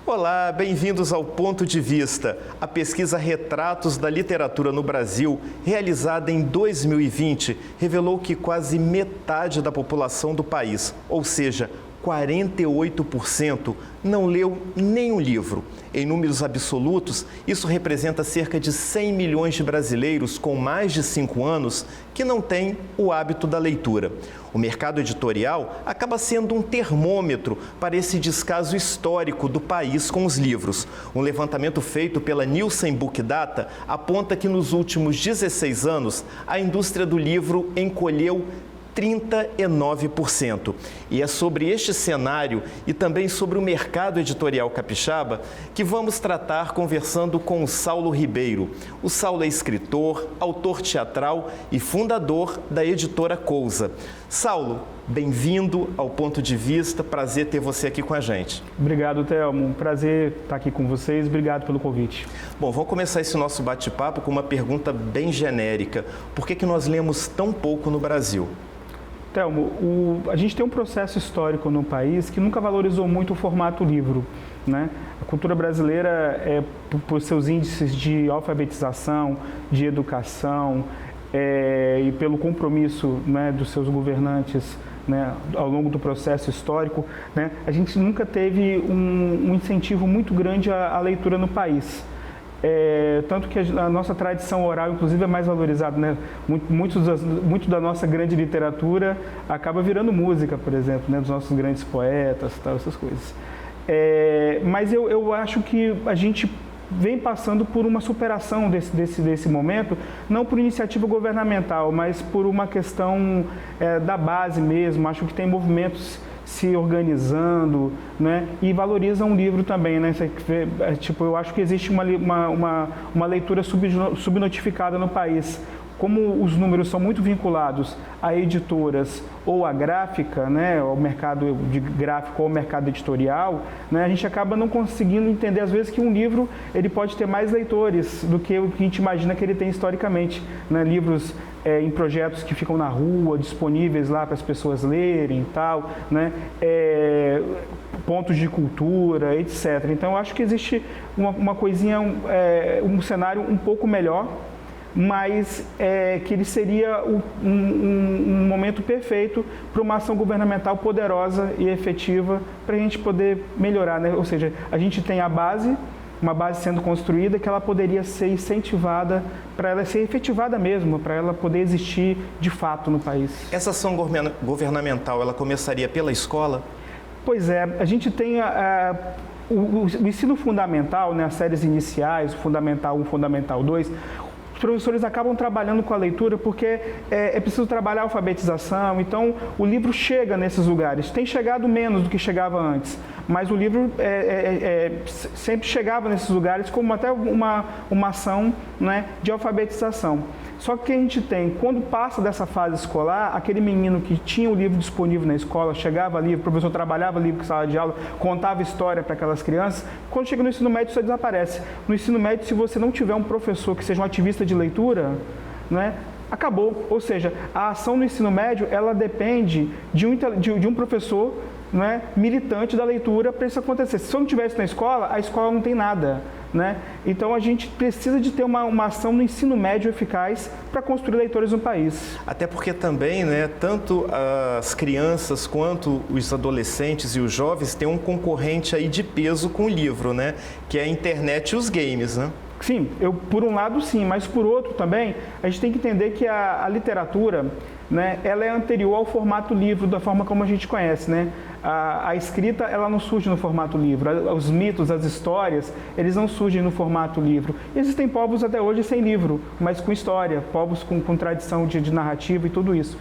Olá, bem-vindos ao Ponto de Vista, a pesquisa Retratos da Literatura no Brasil, realizada em 2020, revelou que quase metade da população do país, ou seja, 48%, não leu nenhum livro. Em números absolutos, isso representa cerca de 100 milhões de brasileiros com mais de 5 anos que não têm o hábito da leitura. O mercado editorial acaba sendo um termômetro para esse descaso histórico do país com os livros. Um levantamento feito pela Nielsen Book Data aponta que nos últimos 16 anos, a indústria do livro encolheu 39%. E é sobre este cenário e também sobre o mercado editorial capixaba que vamos tratar conversando com o Saulo Ribeiro. O Saulo é escritor, autor teatral e fundador da editora Cousa. Saulo, bem-vindo ao Ponto de Vista, prazer ter você aqui com a gente. Obrigado, Thelmo, um prazer estar aqui com vocês, obrigado pelo convite. Bom, vamos começar esse nosso bate-papo com uma pergunta bem genérica. Por que nós lemos tão pouco no Brasil? Thelmo, a gente tem um processo histórico no país que nunca valorizou muito o formato livro, né? A cultura brasileira, por seus índices de alfabetização, de educação e pelo compromisso, né, dos seus governantes, né, ao longo do processo histórico, né, a gente nunca teve um incentivo muito grande à leitura no país. Tanto que a nossa tradição oral, inclusive, é mais valorizada, né? Muito da nossa grande literatura acaba virando música, por exemplo, né? Dos nossos grandes poetas, tal, essas coisas. Mas eu acho que a gente vem passando por uma superação desse momento, não por iniciativa governamental, mas por uma questão da base mesmo. Acho que tem movimentos se organizando, né, e valorizam o livro também, né? Tipo, eu acho que existe uma leitura subnotificada no país. Como os números são muito vinculados a editoras ou a gráfica, né, ao mercado de gráfico ou ao mercado editorial, né, a gente acaba não conseguindo entender, às vezes, que um livro ele pode ter mais leitores do que o que a gente imagina que ele tem historicamente, né? Livros em projetos que ficam na rua, disponíveis lá para as pessoas lerem e tal, né? Pontos de cultura, etc. Então, eu acho que existe uma coisinha, um cenário um pouco melhor, mas que ele seria um momento perfeito para uma ação governamental poderosa e efetiva para a gente poder melhorar, né? Ou seja, a gente tem a base, uma base sendo construída que ela poderia ser incentivada para ela ser efetivada mesmo, para ela poder existir de fato no país. Essa ação governamental, ela começaria pela escola? Pois é, a gente tem o ensino fundamental, né, as séries iniciais, o Fundamental 1, Fundamental 2, os professores acabam trabalhando com a leitura porque é preciso trabalhar a alfabetização, então o livro chega nesses lugares. Tem chegado menos do que chegava antes, mas o livro sempre chegava nesses lugares como até uma ação, né, de alfabetização. Só que a gente tem, quando passa dessa fase escolar, aquele menino que tinha o livro disponível na escola, chegava ali, o professor trabalhava livro com sala de aula, contava história para aquelas crianças, quando chega no ensino médio isso desaparece. No ensino médio, se você não tiver um professor que seja um ativista de leitura, né, acabou. Ou seja, a ação no ensino médio, ela depende de um professor, né, militante da leitura para isso acontecer. Se eu não tiver isso na escola, a escola não tem nada, né? Então a gente precisa de ter uma ação no ensino médio eficaz para construir leitores no país. Até porque também, né, tanto as crianças quanto os adolescentes e os jovens têm um concorrente aí de peso com o livro, né? Que é a internet e os games, né? Sim, por um lado sim, mas por outro também, a gente tem que entender que a literatura, né, ela é anterior ao formato livro, da forma como a gente conhece, né? A escrita, ela não surge no formato livro, os mitos, as histórias, eles não surgem no formato livro. Existem povos até hoje sem livro, mas com história, povos com tradição de narrativa e tudo isso.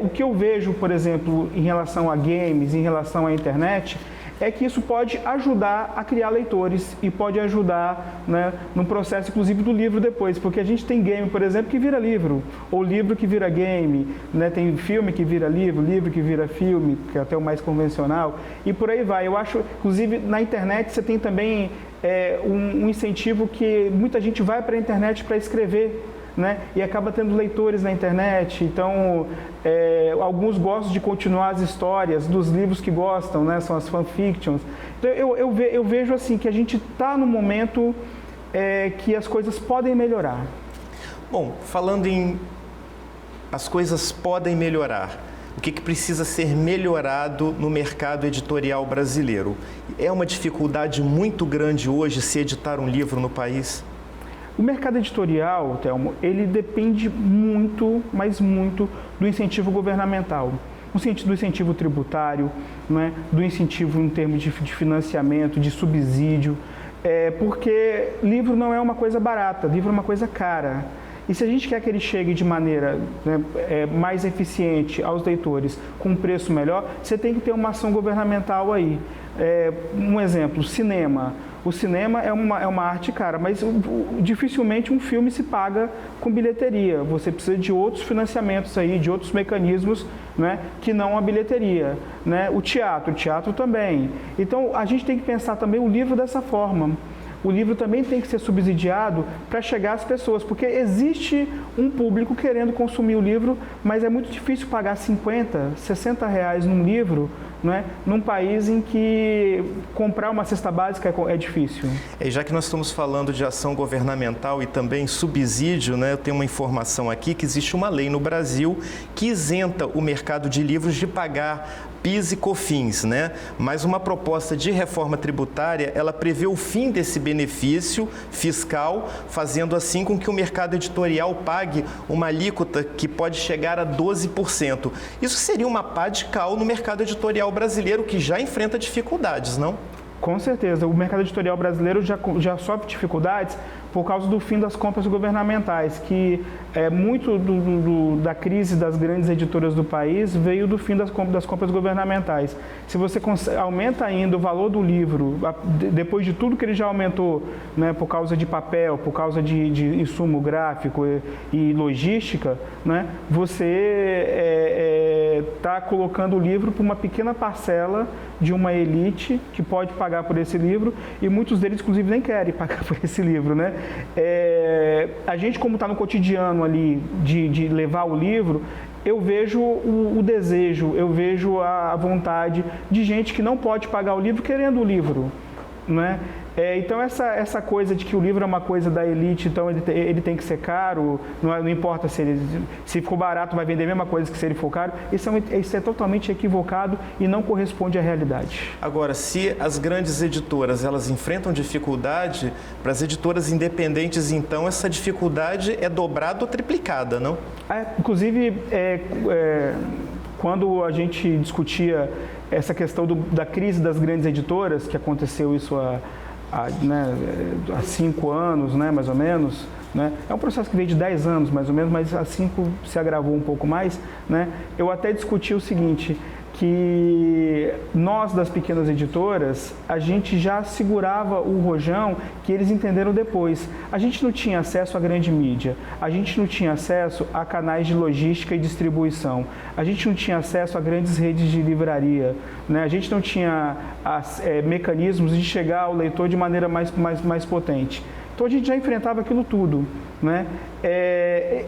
O que eu vejo, por exemplo, em relação a games, em relação à internet, é que isso pode ajudar a criar leitores e pode ajudar, né, no processo, inclusive, do livro depois. Porque a gente tem game, por exemplo, que vira livro, ou livro que vira game, né, tem filme que vira livro, livro que vira filme, que é até o mais convencional, e por aí vai. Eu acho, inclusive, na internet você tem também um incentivo que muita gente vai para a internet para escrever, né? E acaba tendo leitores na internet. Então, alguns gostam de continuar as histórias dos livros que gostam, né? São as fanfictions. Então, eu vejo assim que a gente está no momento que as coisas podem melhorar. Bom, falando em as coisas podem melhorar, o que precisa ser melhorado no mercado editorial brasileiro? É uma dificuldade muito grande hoje se editar um livro no país? O mercado editorial, Thelmo, ele depende muito, mas muito, do incentivo governamental. Do incentivo tributário, né? Do incentivo em termos de financiamento, de subsídio, porque livro não é uma coisa barata, livro é uma coisa cara. E se a gente quer que ele chegue de maneira, né, mais eficiente aos leitores, com um preço melhor, você tem que ter uma ação governamental aí. Um exemplo, cinema. O cinema é uma arte cara, mas dificilmente um filme se paga com bilheteria. Você precisa de outros financiamentos aí, de outros mecanismos, né, que não a bilheteria. Né? O teatro também. Então, a gente tem que pensar também o livro dessa forma. O livro também tem que ser subsidiado para chegar às pessoas, porque existe um público querendo consumir o livro, mas é muito difícil pagar 50, 60 reais num livro, né, num país em que comprar uma cesta básica é difícil. Já que nós estamos falando de ação governamental e também subsídio, né, eu tenho uma informação aqui que existe uma lei no Brasil que isenta o mercado de livros de pagar PIS e COFINS, né? Mas uma proposta de reforma tributária, ela prevê o fim desse benefício fiscal, fazendo assim com que o mercado editorial pague uma alíquota que pode chegar a 12%. Isso seria uma pá de cal no mercado editorial brasileiro, que já enfrenta dificuldades, não? Com certeza. O mercado editorial brasileiro já sofre dificuldades por causa do fim das compras governamentais, que muito da crise das grandes editoras do país veio do fim das compras governamentais. Se você aumenta ainda o valor do livro, depois de tudo que ele já aumentou, né, por causa de papel, por causa de insumo gráfico e logística, né, você está colocando o livro para uma pequena parcela de uma elite que pode pagar por esse livro, e muitos deles, inclusive, nem querem pagar por esse livro, né? A gente, como está no cotidiano ali de levar o livro, eu vejo o desejo, eu vejo a vontade de gente que não pode pagar o livro querendo o livro, né? Então, essa coisa de que o livro é uma coisa da elite, então ele tem que ser caro, não importa se for barato, vai vender a mesma coisa que se ele for caro, isso é totalmente equivocado e não corresponde à realidade. Agora, se as grandes editoras elas enfrentam dificuldade, para as editoras independentes, então, essa dificuldade é dobrada ou triplicada, não? Inclusive, quando a gente discutia essa questão da crise das grandes editoras, que aconteceu isso há 5 anos, né, mais ou menos, né? É um processo que veio de 10 anos, mais ou menos, mas há 5 se agravou um pouco mais, né? Eu até discuti o seguinte, que nós, das pequenas editoras, a gente já segurava o rojão que eles entenderam depois. A gente não tinha acesso à grande mídia, a gente não tinha acesso a canais de logística e distribuição, a gente não tinha acesso a grandes redes de livraria, né? A gente não tinha mecanismos de chegar ao leitor de maneira mais potente. Então a gente já enfrentava aquilo tudo, né?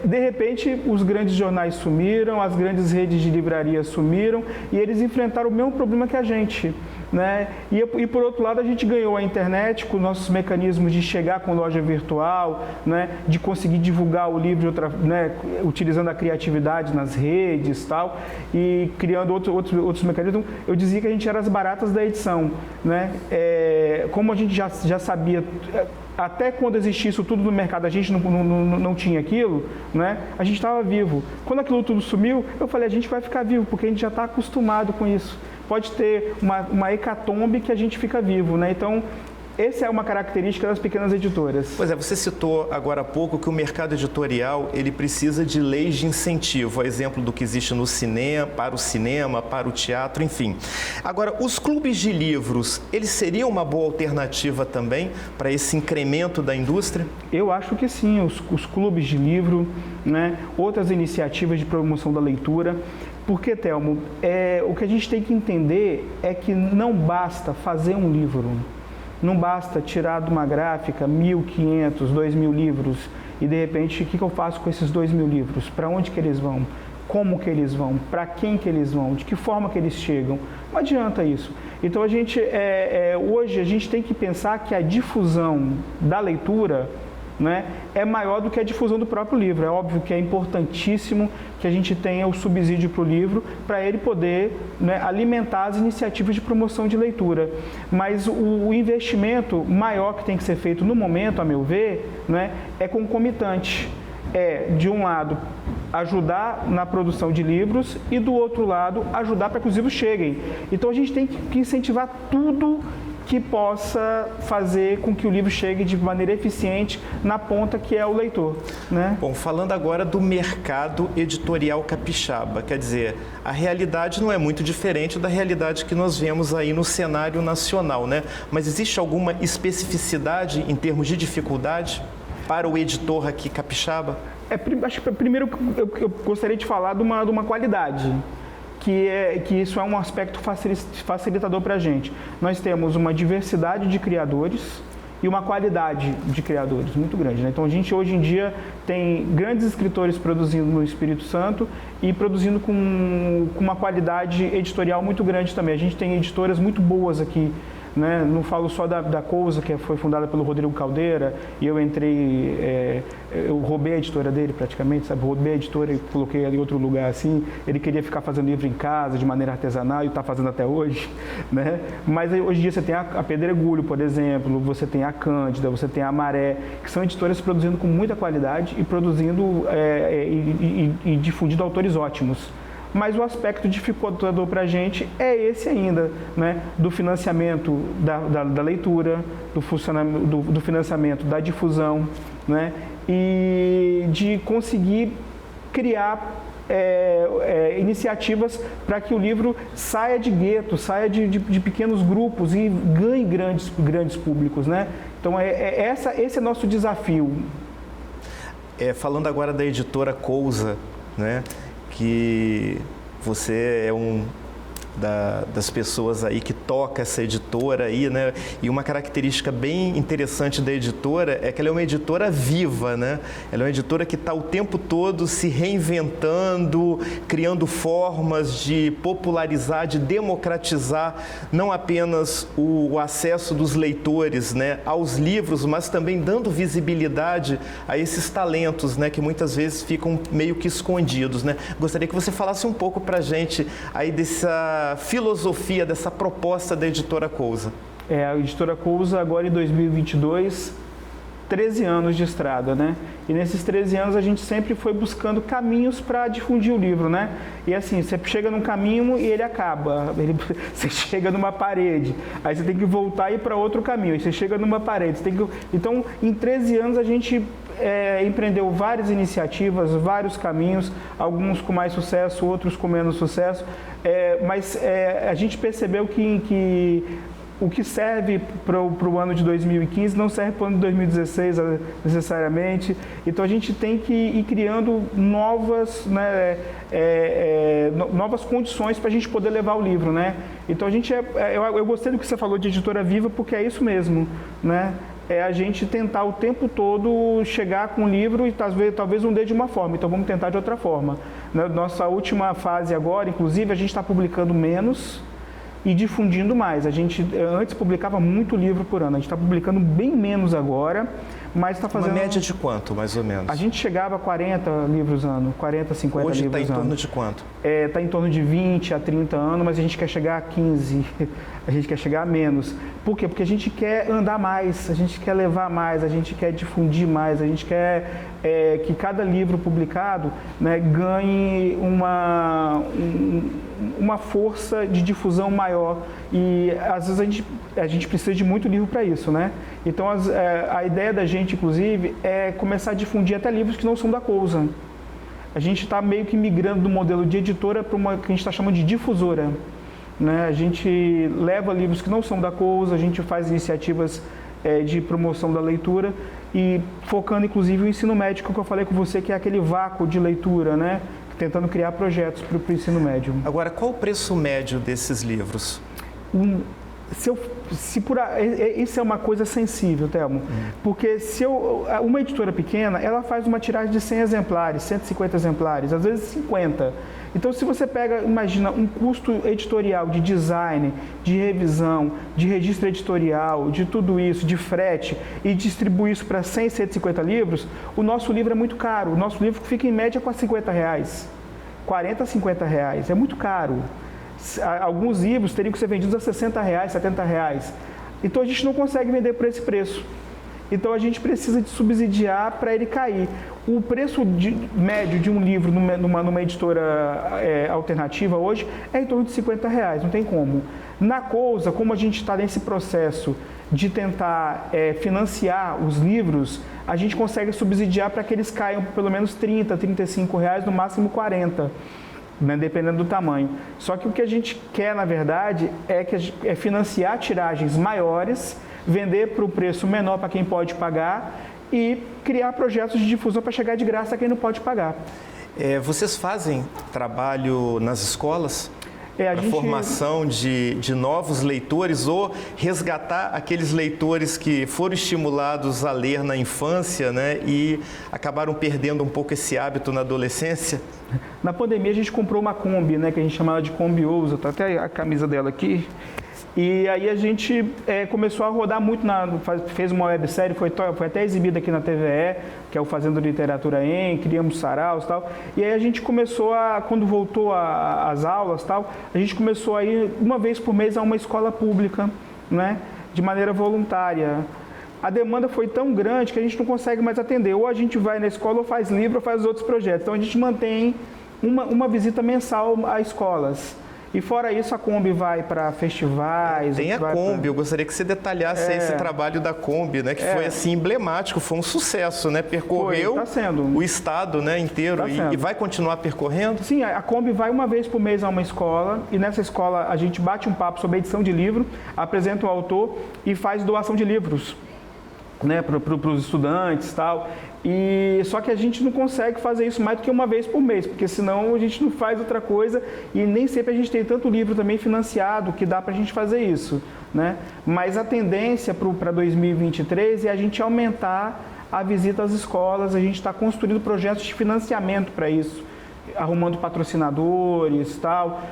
De repente, os grandes jornais sumiram, as grandes redes de livraria sumiram e eles enfrentaram o mesmo problema que a gente, né? E por outro lado, a gente ganhou a internet com nossos mecanismos de chegar com loja virtual, né? De conseguir divulgar o livro né? Utilizando a criatividade nas redes, tal, e criando outros mecanismos. Eu dizia que a gente era as baratas da edição, né? Como a gente já sabia, até quando existia isso tudo no mercado, a gente não tinha aquilo, né? A gente estava vivo. Quando aquilo tudo sumiu, eu falei, a gente vai ficar vivo, porque a gente já está acostumado com isso. Pode ter uma hecatombe que a gente fica vivo, né? Então, essa é uma característica das pequenas editoras. Pois é, você citou agora há pouco que o mercado editorial ele precisa de leis de incentivo, a exemplo do que existe no cinema, para o teatro, enfim. Agora, os clubes de livros, eles seriam uma boa alternativa também para esse incremento da indústria? Eu acho que sim, os clubes de livro, né? Outras iniciativas de promoção da leitura. Porque, Thelmo, o que a gente tem que entender é que não basta fazer um livro. Não basta tirar de uma gráfica 1.500, 2.000 livros e de repente, o que eu faço com esses 2.000 livros? Para onde que eles vão? Como que eles vão? Para quem que eles vão? De que forma que eles chegam? Não adianta isso. Então, hoje a gente tem que pensar que a difusão da leitura, né, é maior do que a difusão do próprio livro. É óbvio que é importantíssimo que a gente tenha o subsídio para o livro, para ele poder, né, alimentar as iniciativas de promoção de leitura. Mas o investimento maior que tem que ser feito no momento, a meu ver, né, é concomitante. De um lado, ajudar na produção de livros e, do outro lado, ajudar para que os livros cheguem. Então, a gente tem que incentivar tudo que possa fazer com que o livro chegue de maneira eficiente na ponta que é o leitor, né? Bom, falando agora do mercado editorial capixaba, quer dizer, a realidade não é muito diferente da realidade que nós vemos aí no cenário nacional, né? Mas existe alguma especificidade em termos de dificuldade para o editor aqui capixaba? Acho que primeiro eu gostaria de falar de uma qualidade, que isso é um aspecto facilitador para a gente. Nós temos uma diversidade de criadores e uma qualidade de criadores muito grande, né? Então, a gente hoje em dia tem grandes escritores produzindo no Espírito Santo e produzindo com uma qualidade editorial muito grande também. A gente tem editoras muito boas aqui, né? Não falo só da Cousa, que foi fundada pelo Rodrigo Caldeira, e eu entrei, eu roubei a editora dele praticamente, sabe? Roubei a editora e coloquei ela em outro lugar assim. Ele queria ficar fazendo livro em casa, de maneira artesanal, e está fazendo até hoje, né? Mas hoje em dia você tem a Pedregulho, por exemplo, você tem a Cândida, você tem a Maré, que são editoras produzindo com muita qualidade e produzindo e difundindo autores ótimos. Mas o aspecto dificultador para a gente é esse ainda, né? Do financiamento da leitura, do financiamento da difusão, né? E de conseguir criar iniciativas para que o livro saia de gueto, saia de pequenos grupos e ganhe grandes públicos, né? Então, esse é nosso desafio. Falando agora da editora Cousa, né? Que você é das pessoas aí que toca essa editora aí, né? E uma característica bem interessante da editora é que ela é uma editora viva, né? Ela é uma editora que está o tempo todo se reinventando, criando formas de popularizar, de democratizar não apenas o acesso dos leitores, né, aos livros, mas também dando visibilidade a esses talentos, né, que muitas vezes ficam meio que escondidos, né? Gostaria que você falasse um pouco para a gente aí dessa filosofia, dessa proposta da editora Cousa. A editora Cousa agora em 2022, 13 anos de estrada, né? E nesses 13 anos a gente sempre foi buscando caminhos para difundir o livro, né? E assim, você chega num caminho e ele acaba, você chega numa parede, aí você tem que voltar e ir para outro caminho, aí você chega numa parede, Então, em 13 anos a gente empreendeu várias iniciativas, vários caminhos, alguns com mais sucesso, outros com menos sucesso, mas a gente percebeu que o que serve para o ano de 2015 não serve para o ano de 2016 necessariamente. Então, a gente tem que ir criando novas, né, novas condições para a gente poder levar o livro, né? Então, eu gostei do que você falou de editora viva, porque é isso mesmo, né? É a gente tentar o tempo todo chegar com o livro e talvez não dê de uma forma, então vamos tentar de outra forma. Na nossa última fase agora, inclusive, a gente está publicando menos e difundindo mais. A gente antes publicava muito livro por ano, a gente está publicando bem menos agora, mas está fazendo... Uma média de quanto, mais ou menos? A gente chegava a 40 livros ano, 40, 50 Hoje livros ano. Hoje está em torno de quanto? Está em torno de 20 a 30 anos, mas a gente quer chegar a 15, a gente quer chegar a menos. Por quê? Porque a gente quer andar mais, a gente quer levar mais, a gente quer difundir mais, a gente quer que cada livro publicado, né, ganhe uma força de difusão maior. E às vezes a gente precisa de muito livro para isso, né? Então a ideia da gente, inclusive, é começar a difundir até livros que não são da Cousa. A gente está meio que migrando do modelo de editora para uma que a gente está chamando de difusora, né? A gente leva livros que não são da Cousa, a gente faz iniciativas de promoção da leitura e focando inclusive o ensino médio, que eu falei com você, que é aquele vácuo de leitura, né? Tentando criar projetos para o ensino médio. Agora, qual o preço médio desses livros? Isso é uma coisa sensível, Thelmo, porque uma editora pequena, ela faz uma tiragem de 100 exemplares, 150 exemplares, às vezes 50. Então, se você imagina um custo editorial de design, de revisão, de registro editorial, de tudo isso, de frete, e distribui isso para 100, 150 livros, o nosso livro é muito caro. O nosso livro fica em média com R$50, 40 a R$50, é muito caro. Alguns livros teriam que ser vendidos a R$60, R$70. Então, a gente não consegue vender por esse preço. Então, a gente precisa de subsidiar para ele cair. O preço médio de um livro numa editora alternativa hoje é em torno de R$50, não tem como. Na Cousa, como a gente está nesse processo de tentar financiar os livros, a gente consegue subsidiar para que eles caiam por pelo menos R$30, R$35, no máximo R$40. Né, dependendo do tamanho. Só que o que a gente quer, na verdade, é financiar tiragens maiores, vender para o preço menor para quem pode pagar e criar projetos de difusão para chegar de graça a quem não pode pagar. Vocês fazem trabalho nas escolas? A formação de novos leitores ou resgatar aqueles leitores que foram estimulados a ler na infância, né, e acabaram perdendo um pouco esse hábito na adolescência? Na pandemia a gente comprou uma Kombi, né, que a gente chamava de Kombi Ousa, tá até a camisa dela aqui. E aí a gente começou a rodar muito, fez uma websérie, foi até exibida aqui na TVE, que é o Fazendo Literatura criamos saraus e tal. E aí a gente começou quando voltou as aulas tal, a gente começou a ir uma vez por mês a uma escola pública, né, de maneira voluntária. A demanda foi tão grande que a gente não consegue mais atender. Ou a gente vai na escola, ou faz livro, ou faz outros projetos. Então a gente mantém uma visita mensal a escolas. E fora isso, a Kombi vai para festivais. Tem a Kombi, eu gostaria que você detalhasse esse trabalho da Kombi, né? Que foi assim emblemático, foi um sucesso, né? Percorreu o estado, né, inteiro e vai continuar percorrendo? Sim, a Kombi vai uma vez por mês a uma escola e nessa escola a gente bate um papo sobre a edição de livro, apresenta o autor e faz doação de livros, né, para os estudantes e tal. Só que a gente não consegue fazer isso mais do que uma vez por mês, porque senão a gente não faz outra coisa e nem sempre a gente tem tanto livro também financiado que dá para a gente fazer isso, né? Mas a tendência para 2023 é a gente aumentar a visita às escolas, a gente está construindo projetos de financiamento para isso, arrumando patrocinadores e tal.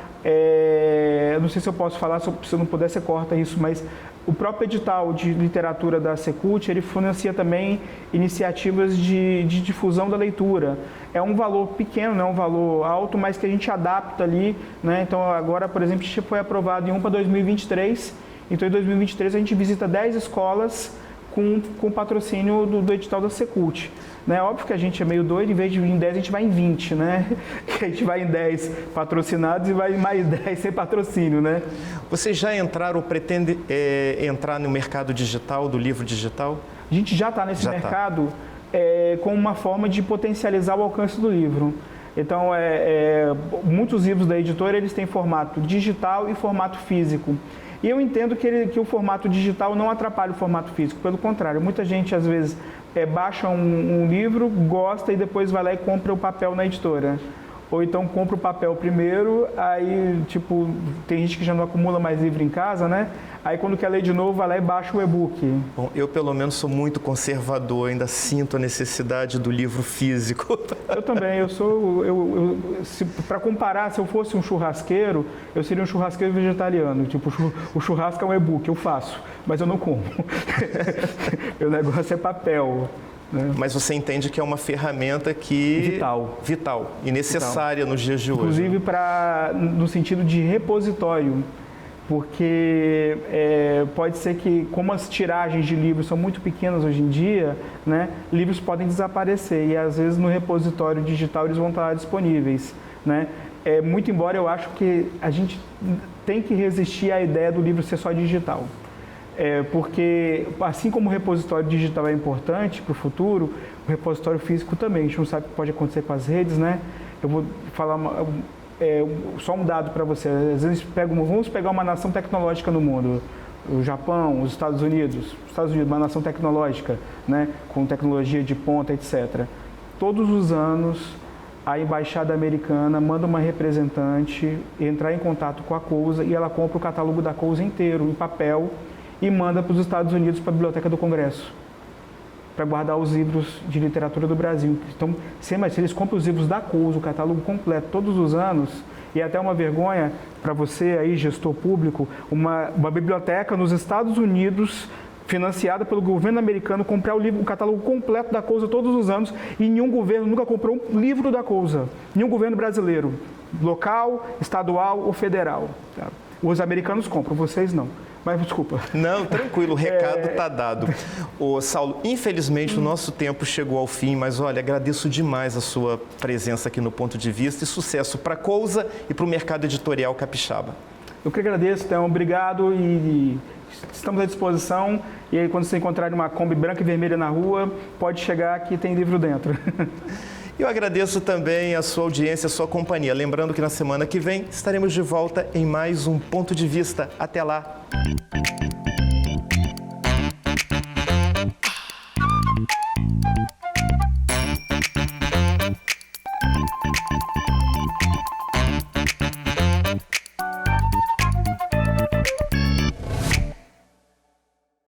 Não sei se eu posso falar, se eu não puder você corta isso, mas o próprio edital de literatura da Secult, ele financia também iniciativas de difusão da leitura. É um valor pequeno, não é um valor alto, mas que a gente adapta ali, né? Então agora, por exemplo, a gente foi aprovado em para 2023, então em 2023 a gente visita 10 escolas com patrocínio do edital da Secult. Né? Óbvio que a gente é meio doido, em vez de ir em 10, a gente vai em 20, né? A gente vai em 10 patrocinados e vai em mais 10 sem patrocínio, né? Vocês já entraram ou pretendem entrar no mercado digital, do livro digital? A gente já está nesse mercado como uma forma de potencializar o alcance do livro. Então, muitos livros da editora, eles têm formato digital e formato físico. E eu entendo que o formato digital não atrapalha o formato físico, pelo contrário. Muita gente, às vezes, baixa um livro, gosta e depois vai lá e compra o papel na editora. Ou então compra o papel primeiro, aí, tipo, tem gente que já não acumula mais livro em casa, né? Aí quando quer ler de novo, vai lá e baixa o e-book. Bom, eu pelo menos sou muito conservador, ainda sinto a necessidade do livro físico. Eu também, para comparar, se eu fosse um churrasqueiro, eu seria um churrasqueiro vegetariano. Tipo, o churrasco é um e-book, eu faço, mas eu não como. O negócio é papel. Né? Mas você entende que é uma ferramenta vital e necessária nos dias de hoje. Inclusive no sentido de repositório, porque pode ser que, como as tiragens de livros são muito pequenas hoje em dia, né, livros podem desaparecer e às vezes no repositório digital eles vão estar disponíveis. Né? Muito embora eu acho que a gente tem que resistir à ideia do livro ser só digital. Porque, assim como o repositório digital é importante para o futuro, o repositório físico também. A gente não sabe o que pode acontecer com as redes, né? Eu vou falar só um dado para você. Às vezes, vamos pegar uma nação tecnológica no mundo. O Japão, os Estados Unidos, uma nação tecnológica, né? Com tecnologia de ponta, etc. Todos os anos, a embaixada americana manda uma representante entrar em contato com a Cousa e ela compra o catálogo da Cousa inteiro, em papel, e manda para os Estados Unidos, para a Biblioteca do Congresso, para guardar os livros de literatura do Brasil. Então, se eles compram os livros da Cousa, o catálogo completo, todos os anos, e é até uma vergonha para você aí, gestor público, uma biblioteca nos Estados Unidos, financiada pelo governo americano, comprar o catálogo completo da Cousa todos os anos, e nenhum governo nunca comprou um livro da Cousa. Nenhum governo brasileiro, local, estadual ou federal. Tá? Os americanos compram, vocês não. Mas desculpa. Não, tranquilo, o recado está dado. Ô, Saulo, infelizmente o nosso tempo chegou ao fim, mas olha, agradeço demais a sua presença aqui no Ponto de Vista e sucesso para a Cousa e para o mercado editorial capixaba. Eu que agradeço, então, obrigado e estamos à disposição. E aí, quando você encontrar uma Kombi branca e vermelha na rua, pode chegar que tem livro dentro. Eu agradeço também a sua audiência, a sua companhia. Lembrando que na semana que vem estaremos de volta em mais um Ponto de Vista. Até lá!